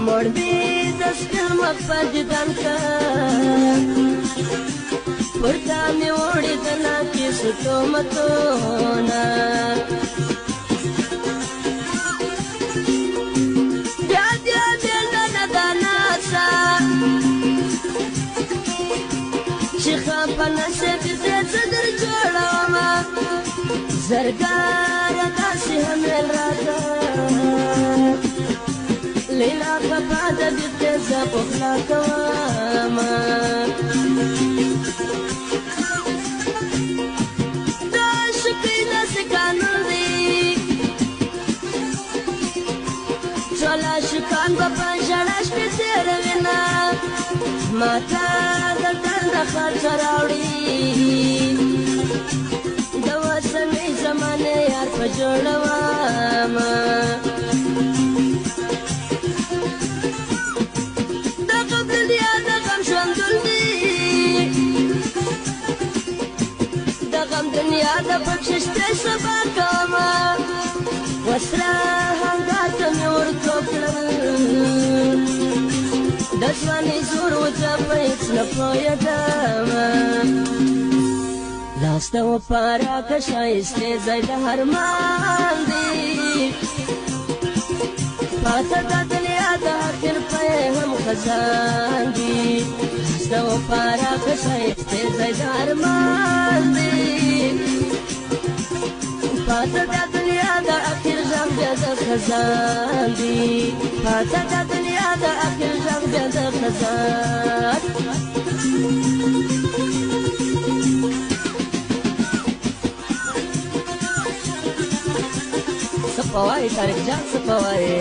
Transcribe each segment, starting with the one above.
مړ مې د سپین مخ پر دیدن که پورته مې وړې د ناکیسو تهمتونه بیا دې مېلمنه دا ناسه چې خفه نشې بېځې څه در جوړومه زرګاره داسې همېل راته لیلا خفه ده بېرته زه پخلا کومه دا شپې داسې قانون دی ټول عاشقان به په ژړا شپې تېروینه ما ته د ټنډه خرچه راوړي د اوسنۍ زمانې یار په جوړومه د غم دنیا د غم ژوندون دی د غم دنیا د پکښې شپې سبا کومه وسره هنګار ته مې ورتوب کړل د ځوانۍ زور وځه په هېڅ نه پوهېدمه لاس ته وپاره که ښایستې ځای د هرمان دی پاته دا دنیا د آخر پی هم خزان دی لاس ته وپاره که ښایستې ځای د هرمان دی پاته دا دنیا د آخر غم بیا د خزان دی پاته دا دنیا د آخر غم بیا د خزان څه په وایې طارق جان څه په وایې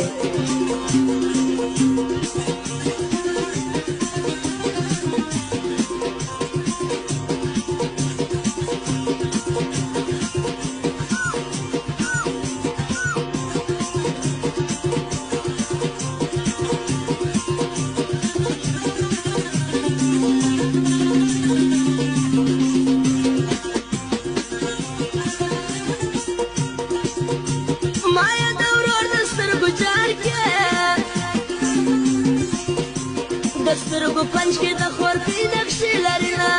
د سترګو پنج کې د خورپۍ نقشې لرینه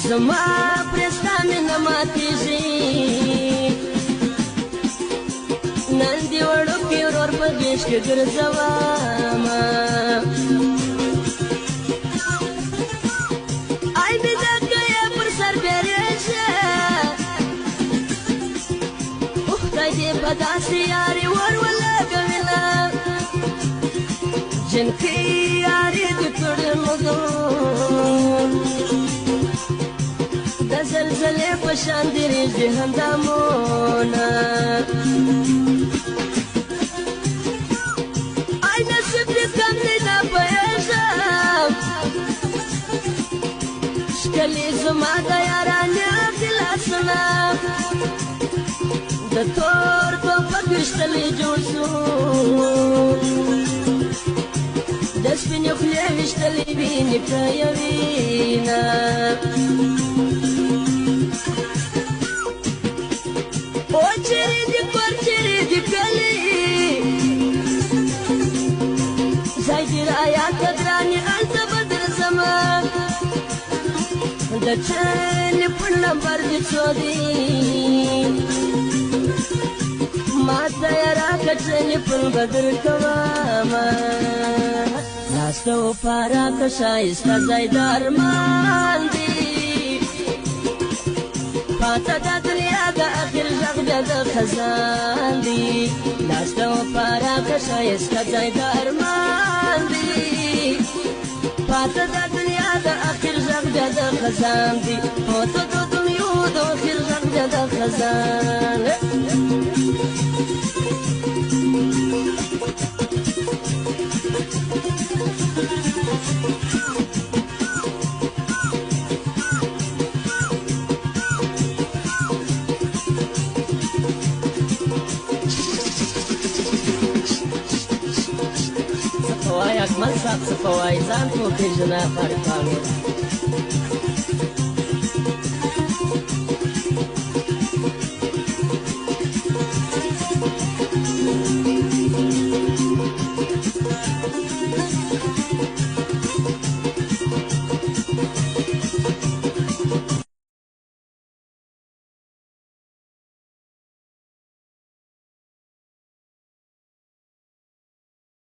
زما پرې ستا مینه ماتېږي نن دې وړوکی ورور په غېږ کې ګرځومه ای مینه که یې پر سر بیرېږي خدای دې په داسې یاري ور ولګوینه جنکۍ یاري دې کړې مګون د زلزلې په شان دې رېږدي هندامونه ای نصیب دې کم دی نه پوهېږم ښکلې زما د یارانې اخلاصونه د تور ټوپک ویشتلی جوړ شو د سپینې خولې ویشتلی وینې که یوینه او چیرې دې کور چیرې دې کلی ځای دې رایاده ګرانې هلته به درځمه د ټلیفون نمبر دې څو دی ما ته یې راکړه ټلیفون به درکومه لاس ته وپاره که ښایسته ځای د ارمان دی پاته دا دنیا د آخر غږ بیا د خزان دی لاس ته وپاره که ښایسته ځای د ارمان دی پاته دا دنیا د آخر غږ بیا د خزان دی پاته د دنیا د آخر غږ بیا د خزان اکمل صاحب څه په وایي ځان خو پېژنه فارغ